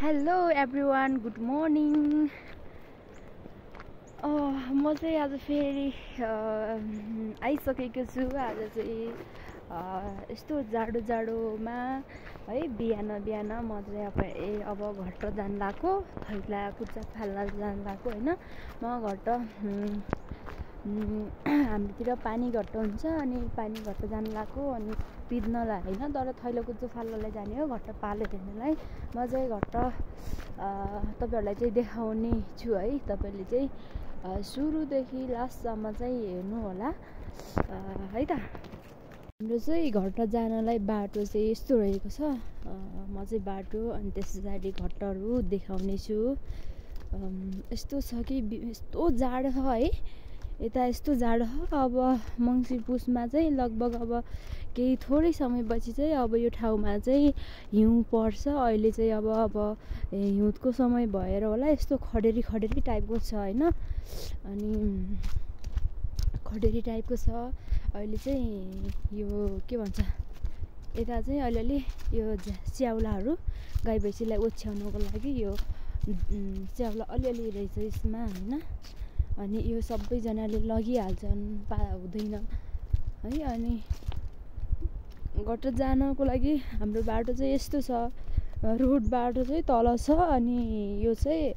Hello everyone, good morning. म चाहिँ आज फेरि आइसकेको छु। आज चाहिँ यस्तो जाडोमा है बिहान म चाहिँ अब घट्ट जान लाग्यो, थैला कुच्चा फाल्न जान लाग्यो होइन। म घट्ट हाम्रोतिर पानी घट्ट हुन्छ अनि पानी घट्ट जान लाग्यो अनि पिद्नलाई होइन, तर थैला कुच्चो फाल्नलाई जाने हो, घट्ट पालो हेर्नलाई। म चाहिँ घट्ट तपाईँहरूलाई चाहिँ देखाउने छु है। तपाईँले चाहिँ सुरुदेखि लास्टसम्म चाहिँ हेर्नु होला है त। हाम्रो चाहिँ घट्ट जानलाई बाटो चाहिँ यस्तो रहेको छ। म चाहिँ बाटो अनि त्यस पछाडि घट्टहरू देखाउने छु। यस्तो छ कि यस्तो जाडो छ है, यता यस्तो जाडो छ। अब मङ्सिर पुसमा चाहिँ लगभग अब केही थोरै समयपछि चाहिँ अब यो ठाउँमा चाहिँ हिउँ पर्छ। अहिले चाहिँ अब हिउँदको समय भएर होला यस्तो खडेरी टाइपको छ होइन। अनि खडेरी टाइपको छ अहिले चाहिँ। यो के भन्छ, यता चाहिँ अलिअलि यो च्याउलाहरू गाई भैँसीलाई ओछ्याउनको लागि यो च्याउला अलिअलि रहेछ यसमा होइन। अनि यो सबैजनाले लगिहाल्छन्, हुँदैन है। अनि घट्ट जानको लागि हाम्रो बाटो चाहिँ यस्तो छ। रोड बाटो चाहिँ तल छ अनि यो चाहिँ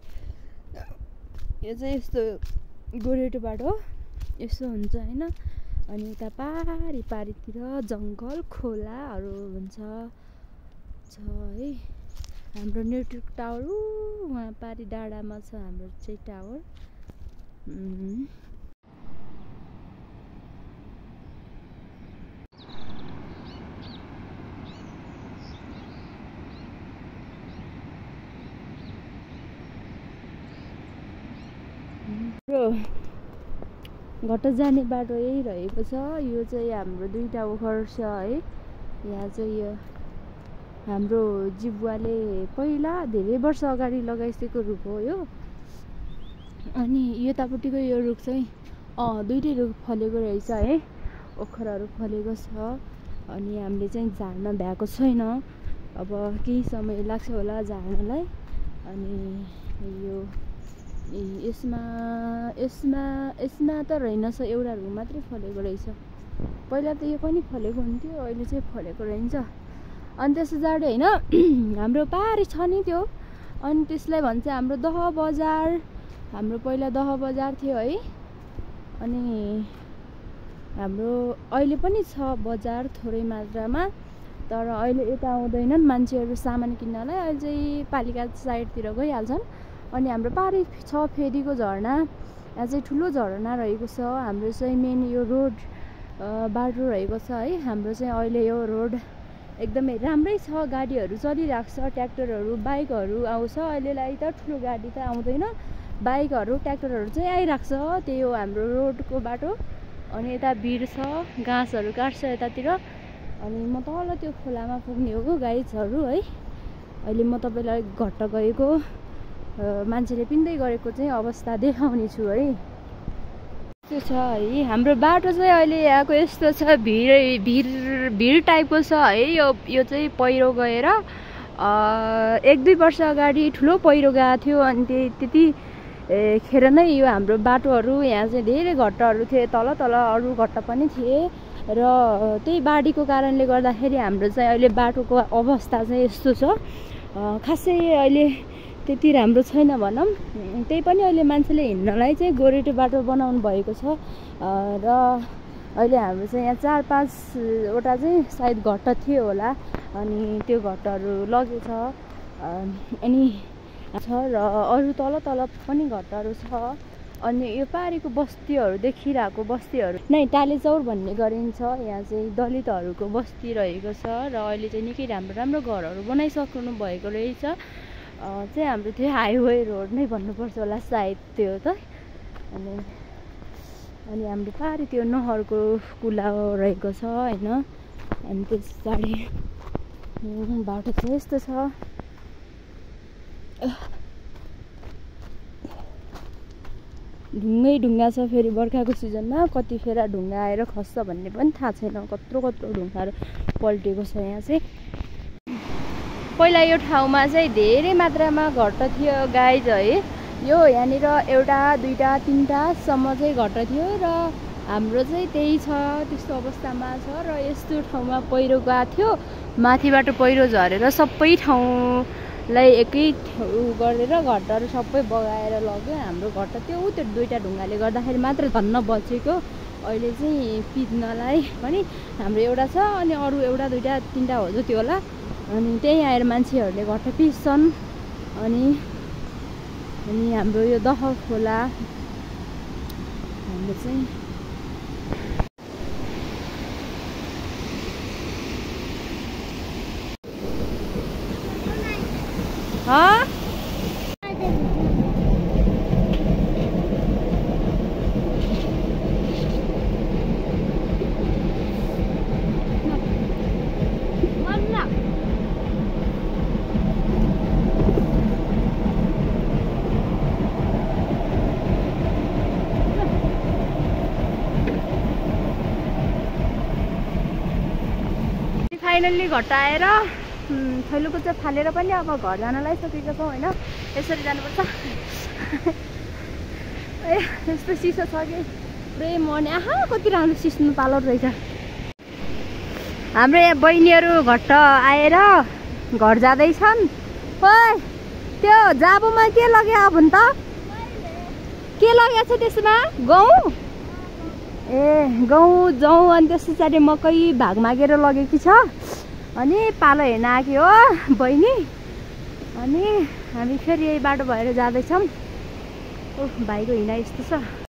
यस्तो गोरेटो बाटो यस्तो हुन्छ होइन। अनि यता पारितिर जङ्गल खोलाहरू हुन्छ है। हाम्रो नेटवर्क टावर उहाँ पारि डाँडामा छ हाम्रो चाहिँ टावर। घट्ट जाने बाटो यही रहेको छ। यो चाहिँ हाम्रो दुईटा ओखर छ है। यहाँ चाहिँ यो हाम्रो जिबुवाले पहिला धेरै वर्ष अगाडि लगाइसकेको रुख हो यो। अनि यतापट्टिको यो रुख चाहिँ दुईटै रुख फलेको रहेछ है, ओखरहरू फलेको छ। अनि हामीले चाहिँ झार्न भ्याएको छैन, अब केही समय लाग्छ होला झार्नलाई। अनि यो यसमा त रहेनछ, एउटा रुख मात्रै फलेको रहेछ। पहिला त यो पनि फलेको हुन्थ्यो, अहिले चाहिँ फलेको रहेछ। अनि त्यस पछाडि होइन हाम्रो पारी छ नि त्यो, अनि त्यसलाई भन्छ हाम्रो दह बजार। हाम्रो पहिला दह बजार थियो है। अनि हाम्रो अहिले पनि छ बजार थोरै मात्रामा, तर अहिले यता आउँदैनन् मान्छेहरू सामान किन्नलाई। अहिले चाहिँ पालिका साइडतिर गइहाल्छन्। अनि हाम्रो पारी छ फेदीको झरना, यहाँ चाहिँ ठुलो झरना रहेको छ। हाम्रो चाहिँ मेन यो रोड बाटो रहेको छ है। हाम्रो चाहिँ अहिले यो रोड एकदमै राम्रै छ, गाडीहरू चलिरहेको छ, ट्र्याक्टरहरू बाइकहरू आउँछ। अहिलेलाई त ठुलो गाडी त आउँदैन, बाइकहरू ट्र्याक्टरहरू चाहिँ आइरहेको छ। त्यही हो हाम्रो रोडको बाटो। अनि यता भिड छ, घाँसहरू काट्छ यतातिर। अनि म तल त्यो खोलामा पुग्ने हो गाइजहरू है। अहिले म तपाईँलाई घट्ट गएको मान्छेले पिन्दै गरेको चाहिँ अवस्था देखाउने छु है। यस्तो छ है हाम्रो बाटो चाहिँ अहिले यहाँको यस्तो छ। भिड टाइपको छ है। यो चाहिँ पहिरो गएर 1-2 वर्ष अगाडि ठुलो पहिरो गएको थियो। अनि त्यतिखेर नै यो हाम्रो बाटोहरू यहाँ चाहिँ धेरै घट्टहरू थिए, तल अरू घट्ट पनि थिए। र त्यही बाढीको कारणले गर्दाखेरि हाम्रो चाहिँ अहिले बाटोको अवस्था चाहिँ यस्तो छ। खासै अहिले त्यति राम्रो छैन भनौँ। त्यही पनि अहिले मान्छेले हिँड्नलाई चाहिँ गोरेटो बाटो बनाउनु भएको छ। र अहिले हाम्रो चाहिँ यहाँ 4-5वटा चाहिँ सायद घट्ट थियो होला, अनि त्यो घट्टहरू लगेछ अनि छ। र अरू तल पनि घट्टहरू छ। अनि यो पारीको बस्तीहरू देखिरहेको बस्तीहरू नै टालेचौर भन्ने गरिन्छ। यहाँ चाहिँ दलितहरूको बस्ती रहेको छ। र अहिले चाहिँ निकै राम्रो घरहरू बनाइसक्नु भएको रहेछ। चाहिँ हाम्रो त्यो हाइवे रोड नै भन्नुपर्छ होला सायद त्यो त। अनि हाम्रो पारी त्यो नहरको कुला रहेको छ होइन। अनि त्यस पछाडि बाटो चाहिँ यस्तो छ। ढुङ्गा छ। फेरि बर्खाको सिजनमा कतिखेर ढुङ्गा आएर खस्छ भन्ने पनि थाहा छैन, कत्रो ढुङ्गाहरू पल्टेको छ यहाँ चाहिँ। पहिला यो ठाउँमा चाहिँ धेरै मात्रामा घट्ट थियो गाइज है। यो यहाँनिर एउटा दुईटा तीनटासम्म चाहिँ घट्ट थियो र हाम्रो चाहिँ त्यही छ, त्यस्तो अवस्थामा छ। र यस्तो ठाउँमा पहिरो गएको थियो, माथिबाट पहिरो झरेर सबै ठाउँलाई एकै गरेर घट्टहरू सबै बगाएर लग्यो। हाम्रो घट्ट त्यो दुईटा ढुङ्गाले गर्दाखेरि मात्र धन्न बचेको। अहिले चाहिँ पित्नलाई पनि हाम्रो एउटा छ, अनि अरू एउटा दुईटा तीनटा हो जति होला। अनि त्यही आएर मान्छेहरूले घट्ट पिस्छन्। अनि हाम्रो यो दह खोला हाम्रो चाहिँ फाइनल्ली घटाएर थैलोको चाहिँ फालेर पनि अब घर जान लागिसकेको छौँ होइन। यसरी जानुपर्छ। ए यस्तो चिसो छ कि पुरै मर्ने। आहा कति राम्रो सिस्नु पालो रहेछ। हाम्रो यहाँ बहिनीहरू घट्ट आएर घर जाँदैछन्। ओइ त्यो जाबोमा के लग्यो भन् त? के लगेको छ त्यसमा? गहुँ? ए गहुँ जौँ अनि त्यस पछाडि मकै भाग मागेर लगेकी छ। अनि पालो हेर्न आएकी हो बहिनी। अनि हामी फेरि यही बाटो भएर जाँदैछौँ। ओह भाइको हिँडाइ यस्तो छ।